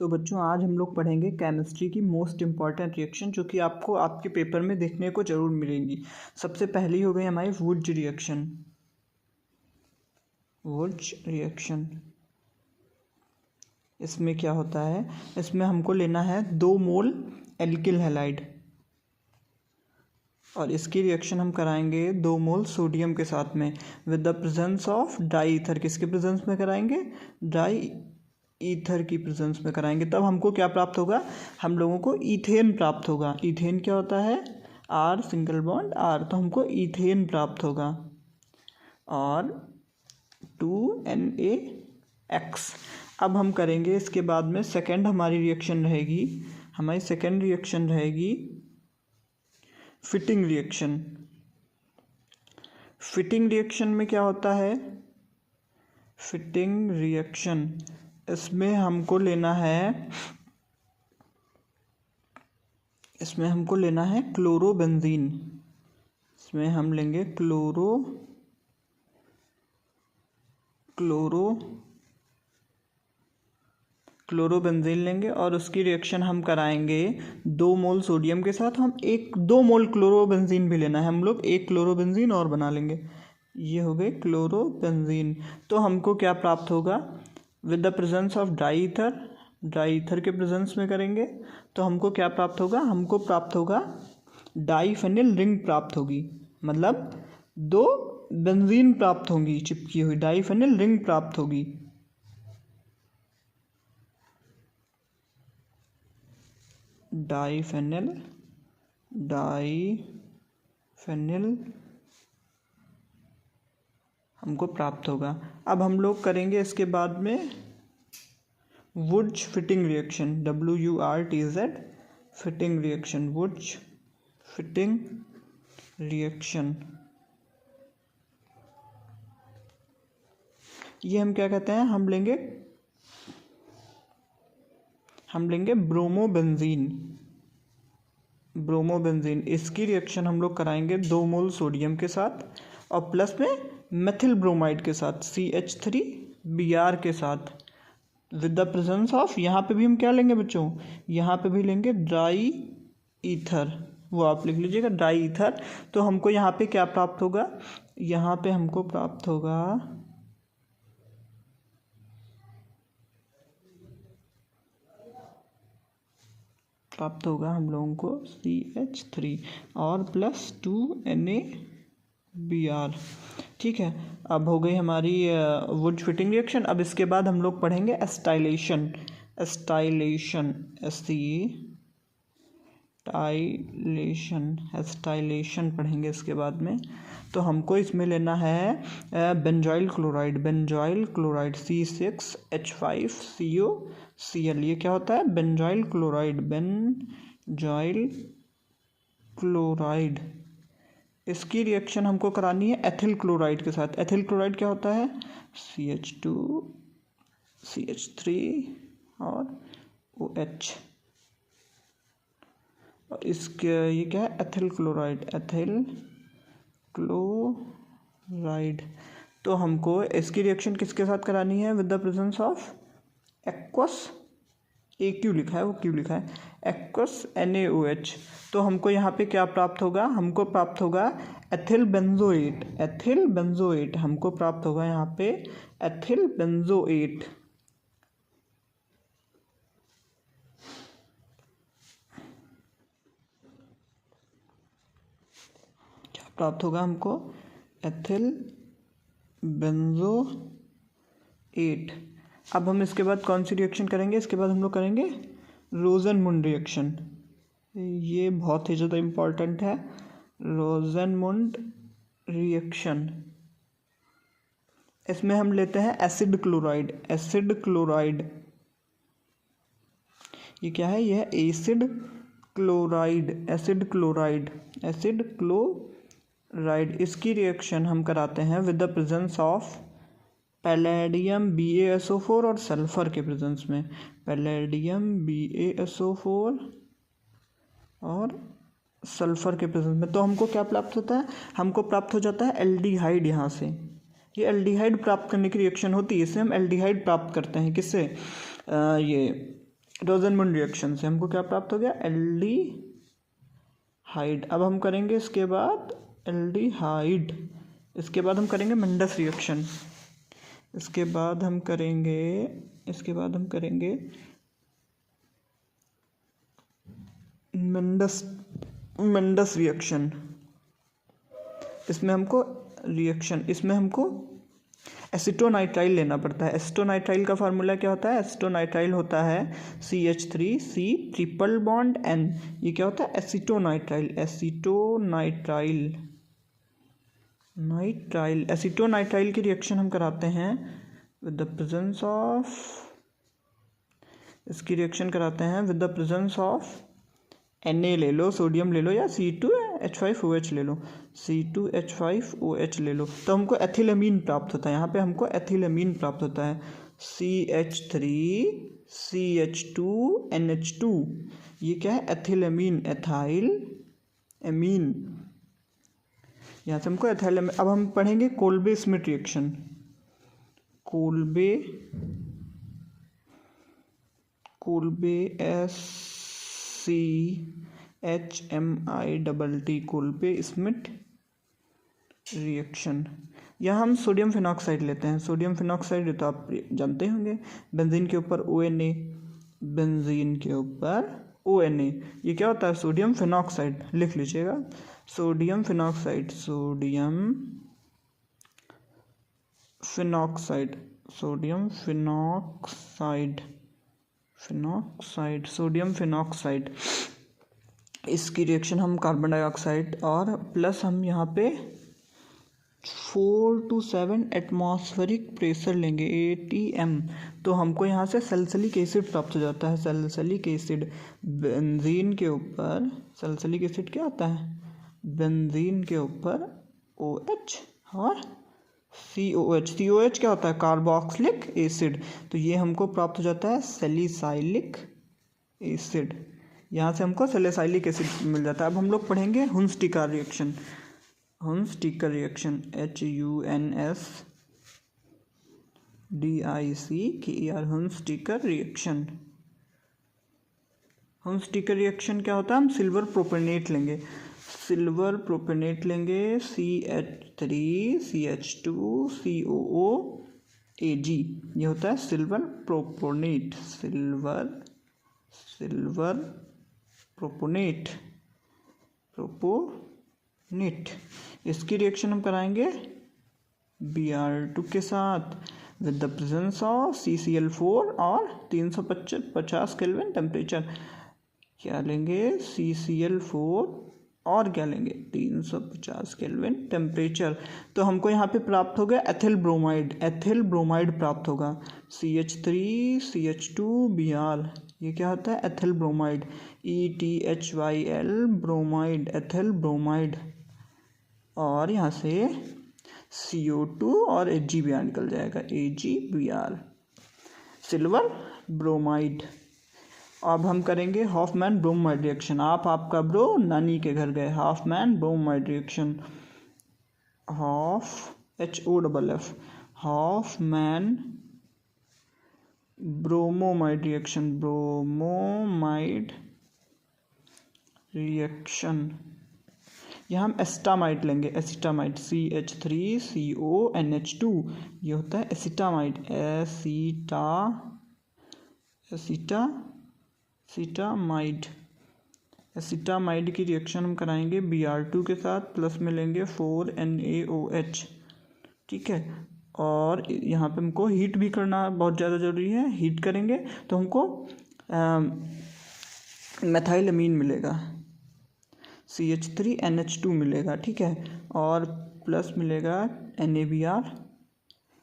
तो बच्चों आज हम लोग पढ़ेंगे केमिस्ट्री की मोस्ट इम्पॉर्टेंट रिएक्शन जो कि आपको आपके पेपर में देखने को ज़रूर मिलेंगी। सबसे पहली हो गई हमारी वुड्स रिएक्शन। वुड्स रिएक्शन इसमें क्या होता है, इसमें हमको लेना है 2 मोल एल्किल हैलाइड और इसकी रिएक्शन हम कराएंगे 2 मोल सोडियम के साथ में with the presence of dry ether. किसके प्रेजेंस में कराएंगे? डाई ईथर की प्रेजेंस में कराएंगे। तब हमको क्या प्राप्त होगा? हम लोगों को ईथेन प्राप्त होगा। ईथेन क्या होता है? R सिंगल बॉन्ड R, तो हमको ईथेन प्राप्त होगा और 2NaX। अब हम करेंगे इसके बाद में सेकेंड हमारी रिएक्शन रहेगी, हमारी सेकेंड रिएक्शन रहेगी फिटिंग रिएक्शन। फिटिंग रिएक्शन में क्या होता है? फिटिंग रिएक्शन इसमें हमको लेना है क्लोरोबेंजीन। इसमें हम लेंगे क्लोरोबेंजीन लेंगे और उसकी रिएक्शन हम कराएंगे 2 मोल सोडियम के साथ। हम 2 मोल क्लोरोबेंजीन भी लेना है, हम लोग 1 क्लोरोबेंजीन और बना लेंगे। ये हो गए क्लोरोबेंजीन। तो हमको क्या प्राप्त होगा? With the presence of dry ether के प्रेजेंस में करेंगे तो हमको क्या प्राप्त होगा? हमको प्राप्त होगा डाईफेनिल रिंग प्राप्त होगी, मतलब 2 बेंजीन प्राप्त होंगी चिपकी हुई, डाईफेनिल रिंग प्राप्त होगी। डाईफेनिल हमको प्राप्त होगा। अब हम लोग करेंगे इसके बाद में Wurtz Fittig reaction, WURTZ Fittig reaction, Wurtz Fittig reaction. ये हम क्या कहते हैं? हम लेंगे ब्रोमोबेंजीन। इसकी रिएक्शन हम लोग कराएंगे 2 मोल सोडियम के साथ और प्लस में मेथिल ब्रोमाइड के साथ CH3Br के साथ विद द प्रेजेंस ऑफ, यहाँ पे भी हम क्या लेंगे बच्चों? यहाँ पे भी लेंगे ड्राई ईथर, वो आप लिख लीजिएगा ड्राई ईथर। तो हमको यहाँ पे क्या प्राप्त होगा? यहाँ पे हमको प्राप्त होगा हम लोगों को CH3 और प्लस 2NaBr। ठीक है, अब हो गई हमारी वुड्स फिटिंग रिएक्शन। अब इसके बाद हम लोग पढ़ेंगे एस्टाइलेशन पढ़ेंगे इसके बाद में। तो हमको इसमें लेना है बेंजॉइल क्लोराइड C6H5COCl। ये क्या होता है? Benzoyl chloride. इसकी रिएक्शन हमको करानी है एथिल क्लोराइड के साथ। एथिल क्लोराइड क्या होता है? CH2 CH3 और OH। और इसके ये क्या है? Ethyl chloride. तो हमको इसकी रिएक्शन किसके साथ करानी है? With the presence of aqueous, AQ लिखा है, वो क्यों लिखा है? Aqueous NaOH। तो हमको यहाँ पे क्या प्राप्त होगा? हमको प्राप्त होगा एथिल बेंजोएट। हमको प्राप्त होगा यहाँ पे एथिल बेंजोएट। क्या प्राप्त होगा हमको? Ethyl benzoate. अब हम इसके बाद कौन सी रिएक्शन करेंगे? इसके बाद हम लोग करेंगे रोज़नमुंड रिएक्शन। ये बहुत ही ज़्यादा इम्पॉर्टेंट है, रोज़नमुंड रिएक्शन। इसमें हम लेते हैं एसिड क्लोराइड। ये क्या है? यह एसिड क्लोराइड। इसकी रिएक्शन हम कराते हैं with the presence of palladium BaSO4 और सल्फर के प्रेजेंस में। पैलेडियम BaSO4 और सल्फर के प्रेजेंस में। तो हमको क्या प्राप्त होता है? हमको प्राप्त हो जाता है एल्डिहाइड। यहाँ से ये एल्डिहाइड प्राप्त करने की रिएक्शन होती है, इससे हम एल्डिहाइड प्राप्त करते हैं। किससे? ये रोज़नमुंड रिएक्शन से हमको क्या प्राप्त हो गया, एल्डिहाइड। अब हम करेंगे इसके बाद एल्डिहाइड, इसके बाद हम करेंगे मेंडस रिएक्शन, इसके बाद हम करेंगे मेंडस रिएक्शन। इसमें हमको एसिटोनाइट्राइल लेना पड़ता है। एसिटोनाइट्राइल का फार्मूला क्या होता है, एसिटोनाइट्राइल होता है CH3C ट्रिपल बॉन्ड N। ये क्या होता है, एसिटोनाइट्राइल की रिएक्शन हम कराते हैं विद द प्रेजेंस ऑफ, इसकी रिएक्शन कराते हैं with the presence of Na ले लो, सोडियम ले लो, या C2H5OH ले लो, C2H5OH ले लो, तो हमको एथिलमीन प्राप्त होता है। यहाँ पे हमको एथिलमीन प्राप्त होता है CH3CH2NH2। ये क्या है, एथिलमीन, एथाइल एमीन। यहाँ से हमको एथाइल। अब हम पढ़ेंगे Kolbe Smith reaction. Kolbe SCHMITT, Kolbe Smith reaction. यहाँ हम सोडियम फिनॉक्साइड लेते हैं। सोडियम फिनॉक्साइड तो आप जानते होंगे, बेंजीन के ऊपर ONA, बेंजीन के ऊपर ONA। ये क्या होता है, सोडियम फिनॉक्साइड, लिख लीजिएगा, sodium phenoxide, sodium phenoxide, sodium phenoxide, sodium phenoxide. इसकी रिएक्शन हम कार्बन डाइऑक्साइड और प्लस हम यहाँ पे 4 to 7 एटमॉस्फेरिक प्रेशर लेंगे, ATM। तो हमको यहाँ से सल्फ्यूरिक एसिड प्राप्त हो जाता है, सल्फ्यूरिक एसिड। बेंजीन के ऊपर सल्फ्यूरिक एसिड क्या होता है, बेंजीन के ऊपर OH और COH क्या होता है, कार्बोक्सिलिक एसिड। तो ये हमको प्राप्त हो जाता है सैलिसाइलिक एसिड। यहाँ से हमको सैलिसाइलिक एसिड मिल जाता है। अब हम लोग पढ़ेंगे Hunsdiecker reaction. Hunsdiecker reaction, HUNSDICKER, Hunsdiecker reaction. Hunsdiecker reaction क्या होता है, हम सिल्वर प्रोपेनेट लेंगे, CH3CH2COOAg। ये होता है सिल्वर प्रोपोनेट, सिल्वर प्रोपोनेट। इसकी रिएक्शन हम कराएंगे Br2 के साथ with the presence of CCl4 और 350 केल्विन टेम्परेचर। क्या लेंगे, CCl4 और क्या लेंगे, 350 केल्विन टेम्परेचर। तो हमको यहाँ पे प्राप्त होगा एथिल ब्रोमाइड प्राप्त होगा, CH3CH2Br। ये क्या होता है, ethyl bromide, ETHYL bromide, ethyl bromide. और यहाँ से CO2 और AgBr निकल जाएगा, AgBr, सिल्वर ब्रोमाइड। अब हम करेंगे हॉफमैन ब्रोमाइड रिएक्शन। आपका ब्रो नानी के घर गए, Hoffmann bromide reaction, HOFF, Hoffmann bromamide reaction. यहाँ हम एसिटामाइड लेंगे, एसिटामाइड, CH3CONH2। ये होता है एसिटामाइड, एसिटामाइड की रिएक्शन हम कराएंगे Br2 के साथ, प्लस में लेंगे 4NaOH। ठीक है, और यहाँ पे हमको हीट भी करना बहुत ज़्यादा ज़रूरी है। हीट करेंगे तो हमको मेथाइलमीन मिलेगा, CH3NH2 मिलेगा। ठीक है, और प्लस मिलेगा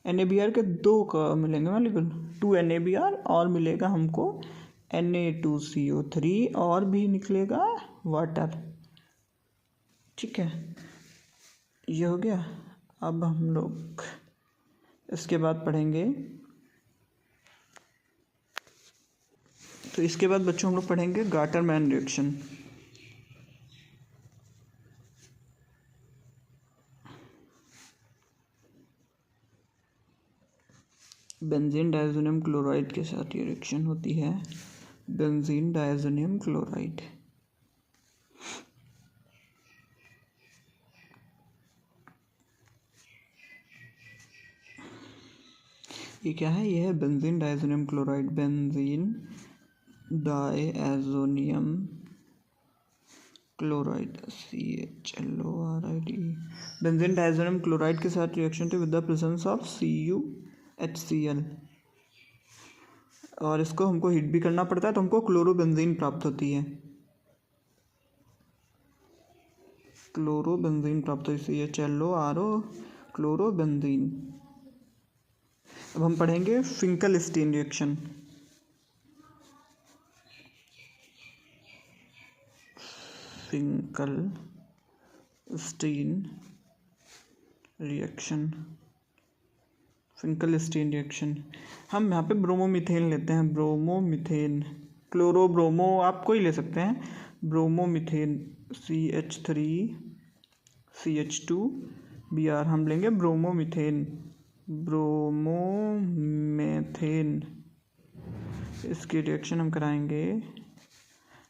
NaBr के 2 का मिलेंगे मॉलिक्यूल, 2 NaBr, और मिलेगा हमको Na2CO3, और भी निकलेगा वाटर। ठीक है, ये हो गया। अब हम लोग इसके बाद पढ़ेंगे, तो इसके बाद बच्चों हम लोग पढ़ेंगे गाटरमैन रिएक्शन। बेंजीन डाइज़ोनियम क्लोराइड के साथ ये रिएक्शन होती है। Benzene diazonium chloride. ये क्या है? ये है benzene diazonium chloride. Benzene diazonium chloride CHLORID। Benzene diazonium chloride के साथ reaction with the presence of CuHCl, और इसको हमको हीट भी करना पड़ता है तो हमको क्लोरोबेंजीन प्राप्त होती है। क्लोरोबेंजीन प्राप्त होती है, CHLORO क्लोरोबेंजीन। अब हम पढ़ेंगे Finkel-Stein reaction. Finkel-Stein reaction. Finkel-Stein reaction हम यहाँ पे ब्रोमोमीथेन लेते हैं। ब्रोमोमीथेन, क्लोरोब्रोमो आप कोई ले सकते हैं। ब्रोमोमीथेन CH3CH2Br हम लेंगे ब्रोमोमीथेन। ब्रोमोमीथेन इसकी रिएक्शन हम कराएंगे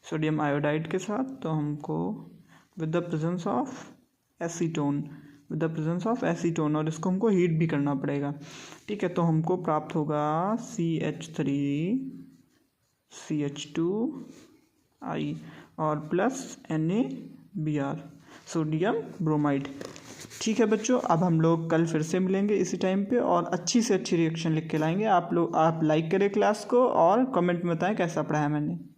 सोडियम आयोडाइड के साथ, तो हमको with the presence of acetone, और इसको हमको हीट भी करना पड़ेगा। ठीक है, तो हमको प्राप्त होगा CH3CH2I और प्लस NaBr, सोडियम ब्रोमाइड। ठीक है बच्चों, अब हम लोग कल फिर से मिलेंगे इसी टाइम पे और अच्छी से अच्छी रिएक्शन लिख के लाएंगे। आप लाइक करें क्लास को और कमेंट में बताएं कैसा पढ़ाया मैंने।